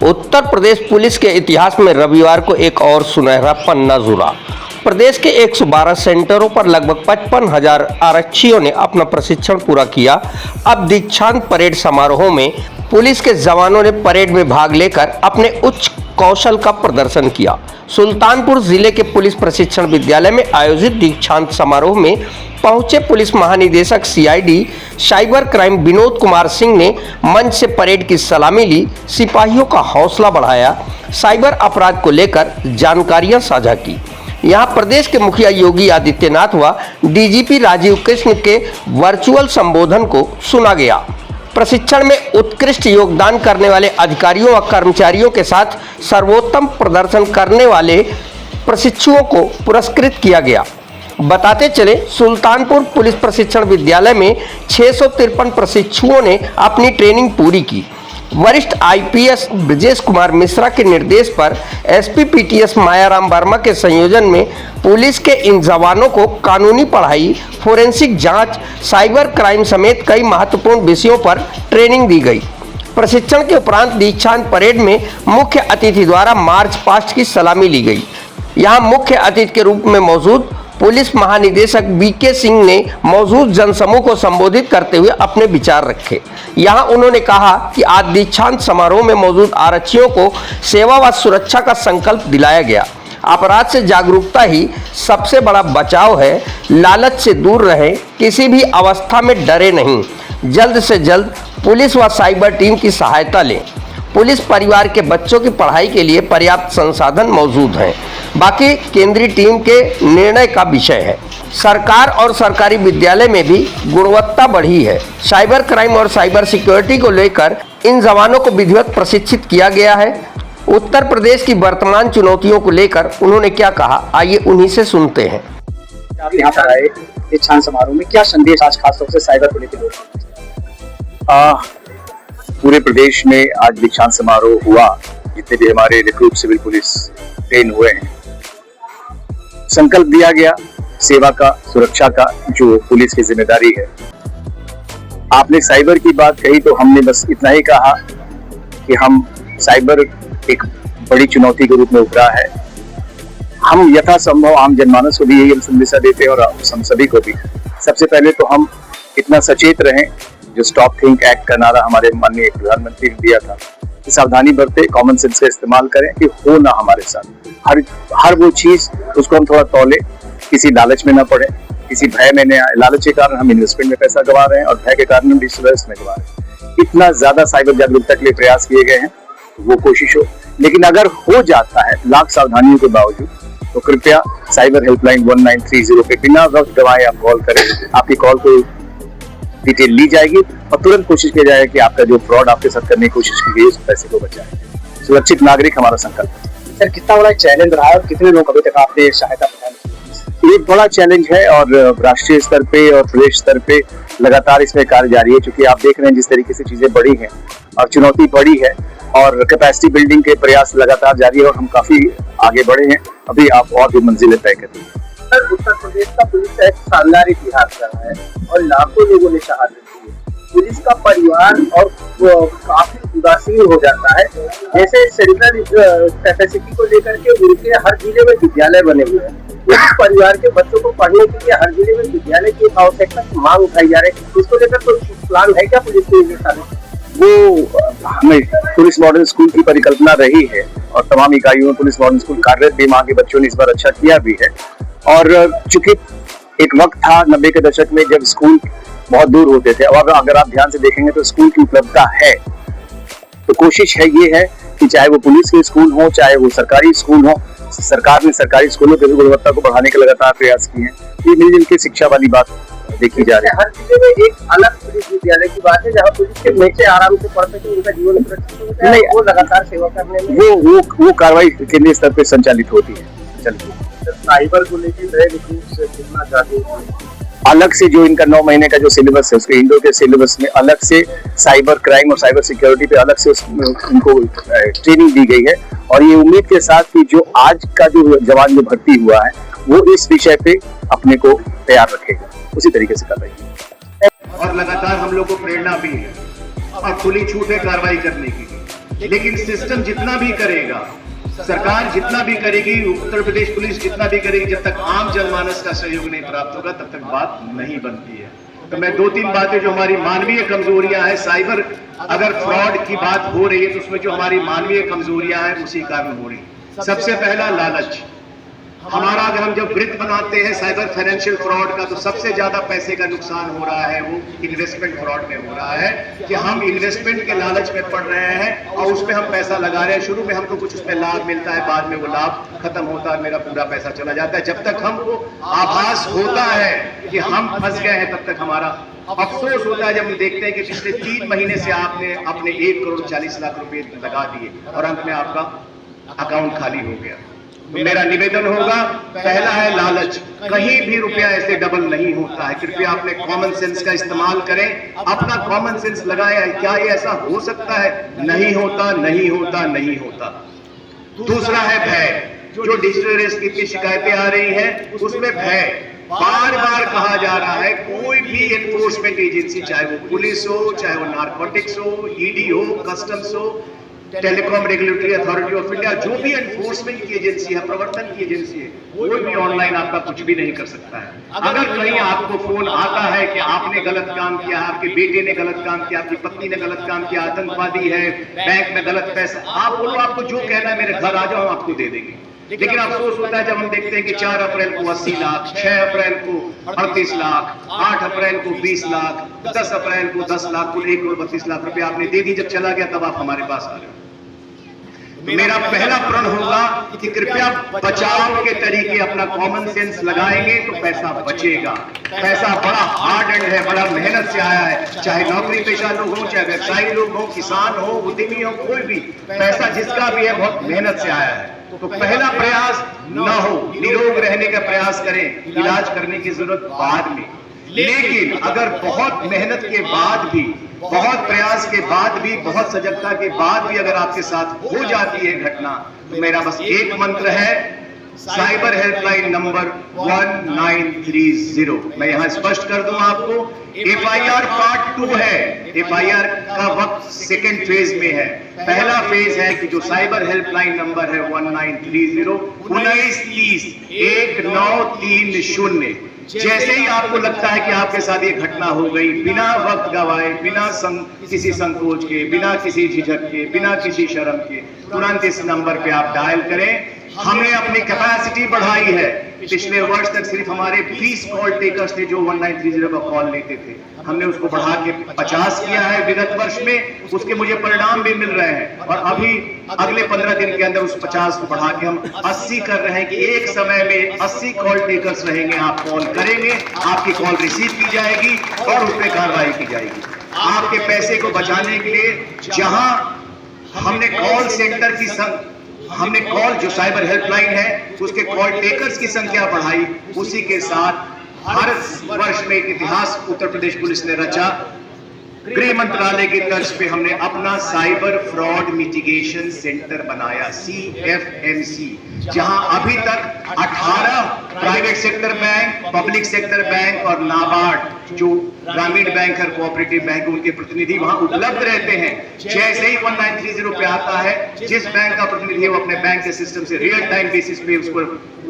Uttar Pradesh police के इतिहास में रविवार को एक और सुनहरा पन्ना जुड़ा। प्रदेश के 112 सेंटरों पर लगभग 55,000 आरक्षियों ने अपना प्रशिक्षण पूरा किया। अब दीक्षांत परेड समारोह में पुलिस के जवानों ने परेड में भाग लेकर अपने उच्च कौशल का प्रदर्शन किया। सुल्तानपुर जिले के पुलिस प्रशिक्षण विद्यालय में आयोजित दीक्षांत समारोह में पहुंचे पुलिस महानिदेशक CID cyber crime Vinod Kumar Singh ने मंच से परेड की सलामी ली, सिपाहियों का हौसला बढ़ाया, साइबर अपराध को लेकर जानकारियां साझा की। यहां प्रदेश के मुखिया योगी आदित्यनाथ व डीजीपी राजीव कृष्ण के वर्चुअल संबोधन को सुना गया। प्रशिक्षण में उत्कृष्ट योगदान करने वाले अधिकारियों व कर्मचारियों के साथ सर्वोत्तम प्रदर्शन करने वाले प्रशिक्षुओं को पुरस्कृत किया गया। बताते चले, सुल्तानपुर पुलिस प्रशिक्षण विद्यालय में 653 प्रशिक्षुओं ने अपनी ट्रेनिंग पूरी की। वरिष्ठ आईपीएस ब्रजेश कुमार मिश्रा के निर्देश पर एसपी पीटीएस मायाराम वर्मा के संयोजन में पुलिस के इन जवानों को कानूनी पढ़ाई, फोरेंसिक जांच, साइबर क्राइम समेत कई महत्वपूर्ण विषयों पर ट्रेनिंग दी गई। प्रशिक्षण के उपरांत दीक्षांत परेड में मुख्य अतिथि द्वारा मार्च पास्ट की सलामी ली गई। यहाँ मुख्य अतिथि के रूप में मौजूद पुलिस महानिदेशक बीके सिंह ने मौजूद जनसमूह को संबोधित करते हुए अपने विचार रखे। यहाँ उन्होंने कहा कि आज दीक्षांत समारोह में मौजूद आरक्षियों को सेवा व सुरक्षा का संकल्प दिलाया गया। अपराध से जागरूकता ही सबसे बड़ा बचाव है। लालच से दूर रहें, किसी भी अवस्था में डरे नहीं। जल्द से जल्द पुलिस व साइबर टीम की सहायता लें। पुलिस परिवार के बच्चों की पढ़ाई के लिए पर्याप्त संसाधन मौजूद हैं। बाकी केंद्रीय टीम के निर्णय का विषय है। सरकार और सरकारी विद्यालय में भी गुणवत्ता बढ़ी है। साइबर क्राइम और साइबर सिक्योरिटी को लेकर इन जवानों को विधिवत प्रशिक्षित किया गया है। उत्तर प्रदेश की वर्तमान चुनौतियों को लेकर उन्होंने क्या कहा, आइए उन्हीं से सुनते हैं। आप यहाँ पर आए दीक्षांत समारोह में, क्या संदेश आज खासतौर से साइबर को लेकर? पूरे प्रदेश में आज दीक्षांत समारोह हुआ। जितने भी हमारे रिक्रूट सिविल पुलिस ट्रेन हुए हैं, संकल्प दिया गया सेवा का, सुरक्षा का, जो पुलिस की जिम्मेदारी है। आपने साइबर की बात कही तो हमने बस इतना ही कहा कि हम साइबर एक बड़ी चुनौती के रूप में उभरा है। हम यथासंभव आम जनमानस को भी यही संदेशा देते हैं और हम सभी को भी। सबसे पहले तो हम इतना सचेत रहें, जो स्टॉप थिंक एक्ट का नारा हमारे माननीय प्रधानमंत्री ने दिया था, कि सावधानी बरते, कॉमन सेंस का इस्तेमाल करें कि हो ना हमारे साथ हर वो चीज उसको हम थोड़ा तौले, किसी लालच में ना पड़े, किसी भय में न आए। लालच के कारण हम इन्वेस्टमेंट में पैसा गवा रहे हैं और भय के कारण हम डिजिटल अरेस्ट में गवा रहे हैं। इतना ज्यादा साइबर जागरूकता के लिए प्रयास किए गए हैं, वो कोशिश हो। लेकिन अगर हो जाता है लाख सावधानियों के बावजूद, तो कृपया साइबर हेल्पलाइन 1930 पे बिना वक्त गवाए आप कॉल करें। आपकी कॉल को डिटेल ली जाएगी और तुरंत कोशिश की जाएगी कि आपका जो फ्रॉड आपके साथ करने की कोशिश की गई उस पैसे को बचाए। सुरक्षित नागरिक हमारा संकल्प है। सर, कितना बड़ा चैलेंज रहा है और कितने लोग अभी तक आपने सहायता प्रदान? एक बड़ा चैलेंज है और राष्ट्रीय स्तर पे और प्रदेश स्तर पे लगातार इसमें कार्य जारी है। क्योंकि आप देख रहे हैं जिस तरीके से चीजें बढ़ी हैं और चुनौती बढ़ी है और कैपेसिटी बिल्डिंग के प्रयास लगातार जारी है और हम काफी आगे बढ़े हैं। अभी आप और भी मंजिलें तय करेंगे। उत्तर प्रदेश का पुलिस का एक शानदार इतिहास रहा है और लाखों लोगों ने शहादत दी है। पुलिस का परिवार और काफी उदासीन हो जाता है। जैसे सेंट्रल कैपेसिटी को लेकर के उनके हर जिले में विद्यालय बने हुए हैं। पुलिस परिवार के बच्चों को पढ़ने के लिए हर जिले में विद्यालय की आवश्यकता की मांग उठाई जा रही है। इसको लेकर कोई प्लान है क्या पुलिस के? वो हमें पुलिस मॉडर्न स्कूल की परिकल्पना रही है और तमाम इकाइयों में पुलिस मॉडर्न स्कूल कार्यरत भी। वहाँ के बच्चों ने इस बार अच्छा किया भी है। और चूंकि एक वक्त था 90 के दशक में जब स्कूल बहुत दूर होते थे, अब अगर आप ध्यान से देखेंगे तो स्कूल की उपलब्धता है। तो कोशिश है ये है कि चाहे वो पुलिस के स्कूल हो, चाहे वो सरकारी स्कूल हो, सरकार ने सरकारी स्कूलों की गुणवत्ता को बढ़ाने के लगातार प्रयास किए हैं। ये मिलजुल के शिक्षा वाली बात देखी जा रही है। हर जिले में एक अलग पुलिस विद्यालय की बात है, जहाँ पुलिस के बच्चे आराम से पढ़ सके, उनका जीवन सुरक्षित हो जाए, वो लगातार सेवा करने में वो कार्रवाई केंद्रीय स्तर पे संचालित होती है। साइबर को लेकर नए रिक्रूट से कितना जागरूक अलग से जो इनका 9 महीने का जो सिलेबस है, उसके इंडोर के सिलेबस में अलग से साइबर क्राइम और साइबर सिक्योरिटी पे अलग से उनको ट्रेनिंग दी गई है। और ये उम्मीद के साथ कि जो आज का जो जवान जो भर्ती हुआ है वो इस विषय पे अपने को तैयार रखेगा, उसी तरीके से कर रही है। और लगातार हम लोग को प्रेरणा भी है और खुली छूट है कार्रवाई करने की। लेकिन सिस्टम जितना भी करेगा, सरकार जितना भी करेगी, उत्तर प्रदेश पुलिस जितना भी करेगी, जब तक आम जनमानस का सहयोग नहीं प्राप्त होगा तब तक बात नहीं बनती है। तो मैं 2-3 बातें जो हमारी मानवीय कमजोरियां हैं, साइबर अगर फ्रॉड की बात हो रही है तो उसमें जो हमारी मानवीय कमजोरियां हैं उसी कारण हो रही है। सबसे पहला लालच। हमारा अगर हम जब वृत्त बनाते हैं साइबर फाइनेंशियल फ्रॉड का, तो सबसे ज्यादा पैसे का नुकसान हो रहा है वो इन्वेस्टमेंट फ्रॉड में हो रहा है कि हम इन्वेस्टमेंट के लालच में पड़ रहे हैं और उसमें हम पैसा लगा रहे हैं। शुरू में हमको कुछ उसमें लाभ मिलता है, बाद में वो लाभ खत्म होता है, मेरा पूरा पैसा चला जाता है। जब तक हमको आभास होता है कि हम फंस गए हैं तब तक हमारा अफसोस होता है जब हम देखते हैं कि पिछले 3 महीने से आपने अपने 1,40,00,000 रुपए लगा दिए और अंत में आपका अकाउंट खाली हो गया। तो मेरा निवेदन होगा, पहला है लालच। कहीं भी रुपया ऐसे डबल नहीं होता है। कृपया अपने कॉमन सेंस का इस्तेमाल करें, अपना कॉमन सेंस लगाएं। क्या ये ऐसा हो सकता है? नहीं होता, नहीं होता, नहीं होता। दूसरा है भय। जो डिजिटल अरेस्ट की इतनी शिकायतें आ रही हैं उसमें भय बार बार कहा जा रहा है। कोई भी एनफोर्समेंट एजेंसी, चाहे वो पुलिस हो, चाहे वो नारकोटिक्स हो, ईडी हो, कस्टम्स हो, telecom regulatory authority of India, जो भी एनफोर्समेंट की एजेंसी है, प्रवर्तन की एजेंसी है, कोई भी ऑनलाइन आपका कुछ भी नहीं कर सकता है। अगर कहीं आपको फोन आता है कि आपने गलत काम किया, आपके बेटे ने गलत काम किया, आपकी पत्नी ने गलत काम किया, आतंकवादी है, बैंक में गलत पैसा, आप बोलो आपको जो कहना है मेरे घर आ जाओ, हम आपको दे देंगे। लेकिन अफसोस होता है जब हम देखते हैं कि 4 अप्रैल को 80 लाख, 6 अप्रैल को 38 लाख, 8 अप्रैल को 20 लाख, 10 अप्रैल को 10 लाख, कुल 1,32,00,000 रुपए आपने दे दी। जब चला गया तब आप हमारे पास आ रहे हो। मेरा पहला प्रण होगा कि कृपया बचाव के तरीके अपना कॉमन सेंस लगाएंगे तो पैसा बचेगा। पैसा बड़ा हार्ड एंड है, बड़ा मेहनत से आया है। चाहे नौकरी पेशा लोग हो, चाहे व्यवसायी लोग हो, किसान हो, उद्यमी हो, कोई भी, पैसा जिसका भी है बहुत मेहनत से आया है। तो पहला प्रयास न हो, निरोग रहने का प्रयास करें, इलाज करने की जरूरत बाद में। लेकिन अगर बहुत मेहनत के बाद भी, बहुत प्रयास के बाद भी, बहुत सजगता के बाद भी अगर आपके साथ हो जाती है घटना, तो मेरा बस एक मंत्र है, साइबर हेल्पलाइन नंबर 1930। मैं यहां स्पष्ट कर दूं आपको, एफआईआर पार्ट 2 है। एफआईआर का वक्त सेकेंड फेज में है। पहला फेज है कि जो साइबर हेल्पलाइन नंबर है 1930 1930 1930। जैसे ही आपको लगता है कि आपके साथ ये घटना हो गई, बिना वक्त गवाए, बिना किसी संकोच के, बिना किसी झिझक के, बिना किसी शर्म के, तुरंत इस नंबर पे आप डायल करें। हमने अपनी कैपेसिटी बढ़ाई है। पिछले वर्ष तक सिर्फ हमारे 20 कॉल टेकर्स थे जो 1930 का कॉल लेते थे। हमने उसको बढ़ा के 50 किया है विगत वर्ष में। उसके मुझे परिणाम भी मिल रहे हैं और अभी अगले 15 दिन के अंदर उस 50 को बढ़ा के हम 80 कर रहे हैं कि एक समय में 80 कॉल टेकर्स रहेंगे। आप कॉल करेंगे, आपकी कॉल रिसीव की जाएगी और उस पर कार्रवाई की जाएगी। आपके पैसे को बचाने के लिए जहां हमने कॉल सेंटर की हमने कॉल जो साइबर हेल्पलाइन है उसके कॉल टेकर्स की संख्या बढ़ाई, उसी के साथ हर वर्ष में एक इतिहास उत्तर प्रदेश पुलिस ने रचा। गृह मंत्रालय की तर्ज पे हमने अपना साइबर फ्रॉड मिटिगेशन सेंटर बनाया, CFMC, जहां अभी तक 18 private sector bank, public sector bank और नाबार्ड जो ग्रामीण बैंक और कोऑपरेटिव बैंक उनके प्रतिनिधि वहां उपलब्ध रहते हैं। जैसे ही 1930 पे आता है, जिस बैंक का प्रतिनिधि है वो अपने बैंक के सिस्टम से रियल टाइम बेसिस पे उसको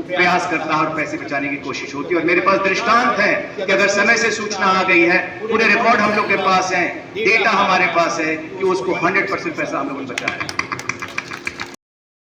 प्रयास करता है और पैसे बचाने की कोशिश होती है। और मेरे पास दृष्टांत है कि अगर समय से सूचना आ गई है, पूरे रिकॉर्ड हम लोग के पास है, डेटा हमारे पास है कि उसको 100% पैसा हम लोगों ने बचाया है।